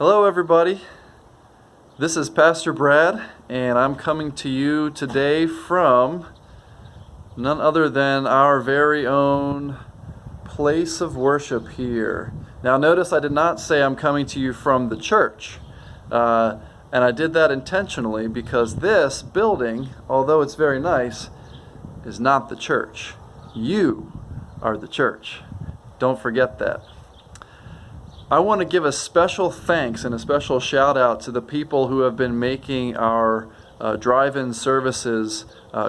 Hello, everybody. This is Pastor Brad, and I'm coming to you today from none other than our very own place of worship here. Now, notice I did not say I'm coming to you from the church, and I did that intentionally because this building, although it's very nice, is not the church. You are the church. Don't forget that. I want to give a special thanks and a special shout out to the people who have been making our drive-in services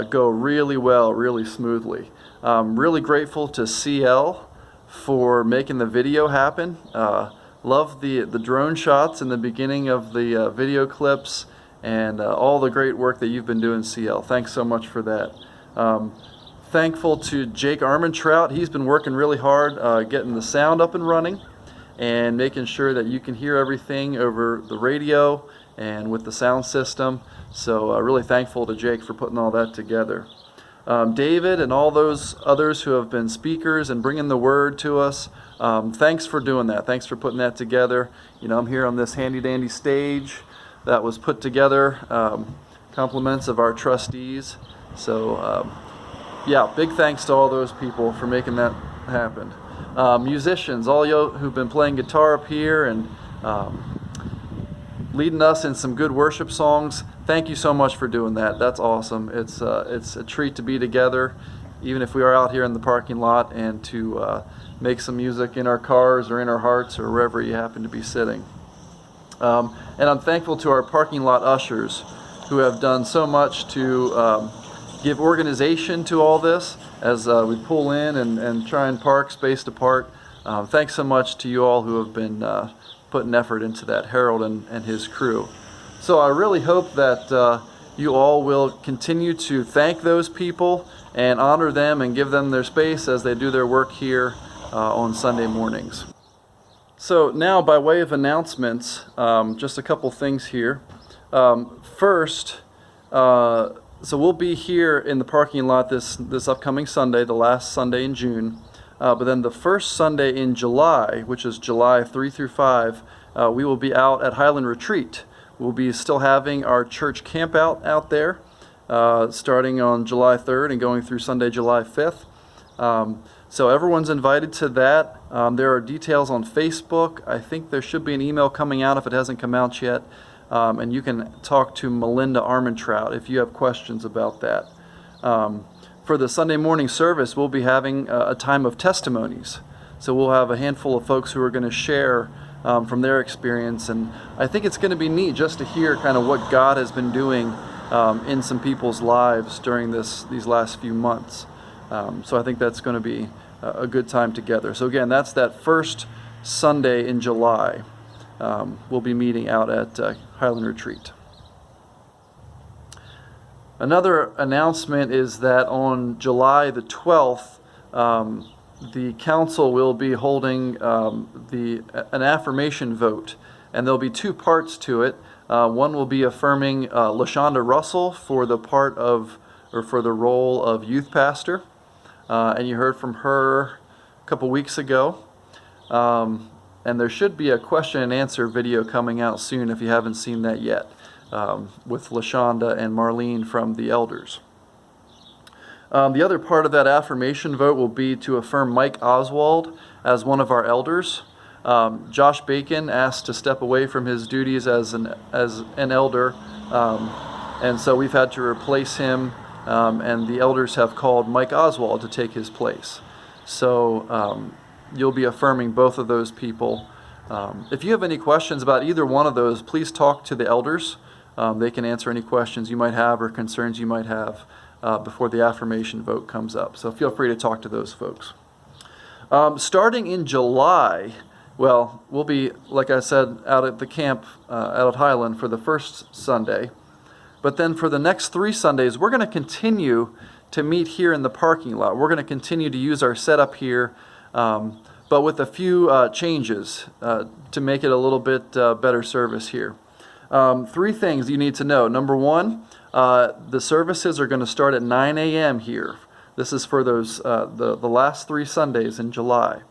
go really well, really smoothly. I'm really grateful to CL for making the video happen. Love the drone shots in the beginning of the video clips and all the great work that you've been doing, CL. Thanks so much for that. Thankful to Jake Armentrout. He's been working really hard getting the sound up and running and making sure that you can hear everything over the radio and with the sound system. So really thankful to Jake for putting all that together. David and all those others who have been speakers and bringing the word to us, thanks for doing that. Thanks for putting that together. You know, I'm here on this handy dandy stage that was put together, compliments of our trustees. So yeah, big thanks to all those people for making that happen. Musicians, all you who've been playing guitar up here and leading us in some good worship songs, thank you so much for doing that. That's awesome. It's a treat to be together, even if we are out here in the parking lot, and to make some music in our cars or in our hearts or wherever you happen to be sitting. And I'm thankful to our parking lot ushers who have done so much to give organization to all this as we pull in and try and park spaced apart. Thanks so much to you all who have been putting effort into that, Harold and his crew. So I really hope that you all will continue to thank those people and honor them and give them their space as they do their work here on Sunday mornings. So now, by way of announcements, just a couple things here. First, so we'll be here in the parking lot this upcoming Sunday, the last Sunday in June. But then the first Sunday in July, which is July 3 through 5, we will be out at Highland Retreat. We'll be still having our church camp out there, starting on July 3rd and going through Sunday, July 5th. So everyone's invited to that. There are details on Facebook. I think there should be an email coming out if it hasn't come out yet. And you can talk to Melinda Armentrout if you have questions about that. For the Sunday morning service, we'll be having a time of testimonies. So we'll have a handful of folks who are going to share from their experience. And I think it's going to be neat just to hear kind of what God has been doing in some people's lives during these last few months. So I think that's going to be a good time together. So again, that's that first Sunday in July. We'll be meeting out at Highland Retreat. Another announcement is that on July the 12th, the council will be holding an affirmation vote, and there'll be two parts to it. One will be affirming LaShonda Russell for the role of youth pastor, and you heard from her a couple weeks ago. And there should be a question and answer video coming out soon if you haven't seen that yet, with LaShonda and Marlene from the elders. The other part of that affirmation vote will be to affirm Mike Oswald as one of our elders. Josh Bacon asked to step away from his duties as an elder, and so we've had to replace him, and the elders have called Mike Oswald to take his place. So you'll be affirming both of those people. If you have any questions about either one of those, please talk to the elders. They can answer any questions you might have or concerns you might have before the affirmation vote comes up. So feel free to talk to those folks. Starting in July, well, we'll be, like I said, out at the camp out at Highland for the first Sunday. But then for the next 3 Sundays, we're going to continue to meet here in the parking lot. We're going to continue to use our setup here, but with a few changes to make it a little bit better service here. 3 things you need to know. Number 1, the services are going to start at 9 a.m. here. This is for those the last 3 Sundays in July.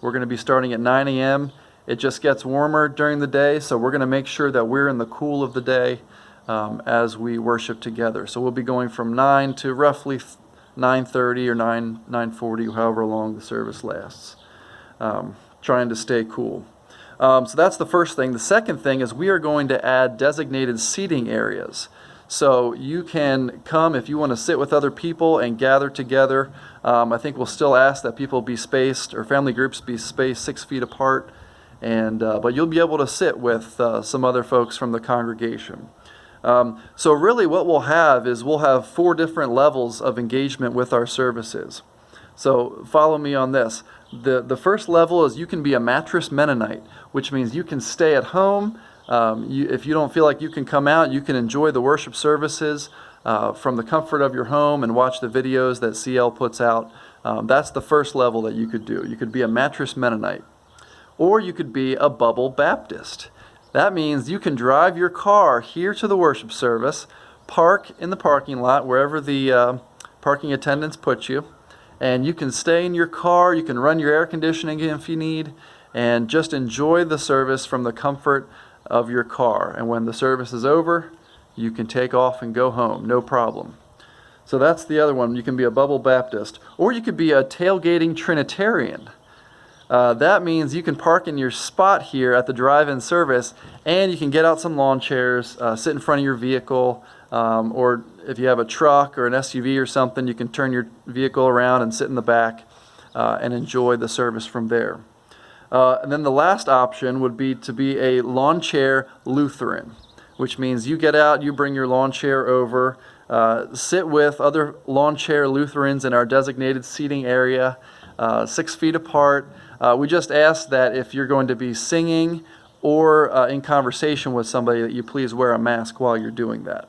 We're going to be starting at 9 a.m. It just gets warmer during the day, so we're going to make sure that we're in the cool of the day as we worship together. So we'll be going from 9 to roughly 9:30 or 9:40, however long the service lasts, trying to stay cool. So that's the first thing. The second thing is we are going to add designated seating areas. So you can come if you want to sit with other people and gather together. I think we'll still ask that people be spaced, or family groups be spaced 6 feet apart, but you'll be able to sit with some other folks from the congregation. So really what we'll have 4 different levels of engagement with our services. So follow me on this. The first level is you can be a mattress Mennonite, which means you can stay at home. If you don't feel like you can come out, you can enjoy the worship services from the comfort of your home and watch the videos that CL puts out. That's the first level that you could do. You could be a mattress Mennonite. Or you could be a Bubble Baptist. That means you can drive your car here to the worship service, park in the parking lot wherever the parking attendants put you, and you can stay in your car, you can run your air conditioning if you need, and just enjoy the service from the comfort of your car. And when the service is over, you can take off and go home, no problem. So that's the other one. You can be a Bubble Baptist. Or you could be a tailgating Trinitarian. That means you can park in your spot here at the drive-in service, and you can get out some lawn chairs, sit in front of your vehicle, or if you have a truck or an SUV or something, you can turn your vehicle around and sit in the back and enjoy the service from there. And then the last option would be to be a lawn chair Lutheran, which means you get out, you bring your lawn chair over, sit with other lawn chair Lutherans in our designated seating area, 6 feet apart. We just ask that if you're going to be singing or in conversation with somebody, that you please wear a mask while you're doing that.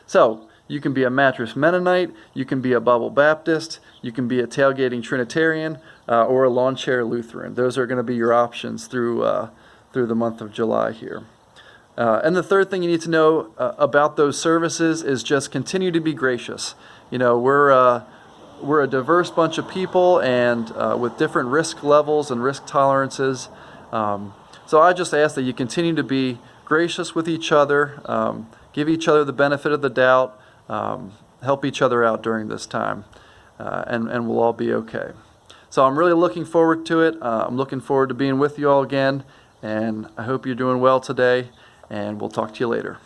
So you can be a mattress Mennonite, you can be a Bubble Baptist, you can be a tailgating Trinitarian, or a lawn chair Lutheran. Those are going to be your options through the month of July here. And the third thing you need to know about those services is just continue to be gracious. You know, we're a diverse bunch of people, and with different risk levels and risk tolerances. So I just ask that you continue to be gracious with each other, give each other the benefit of the doubt, help each other out during this time, and we'll all be okay. So I'm really looking forward to it. I'm looking forward to being with you all again, and I hope you're doing well today, and we'll talk to you later.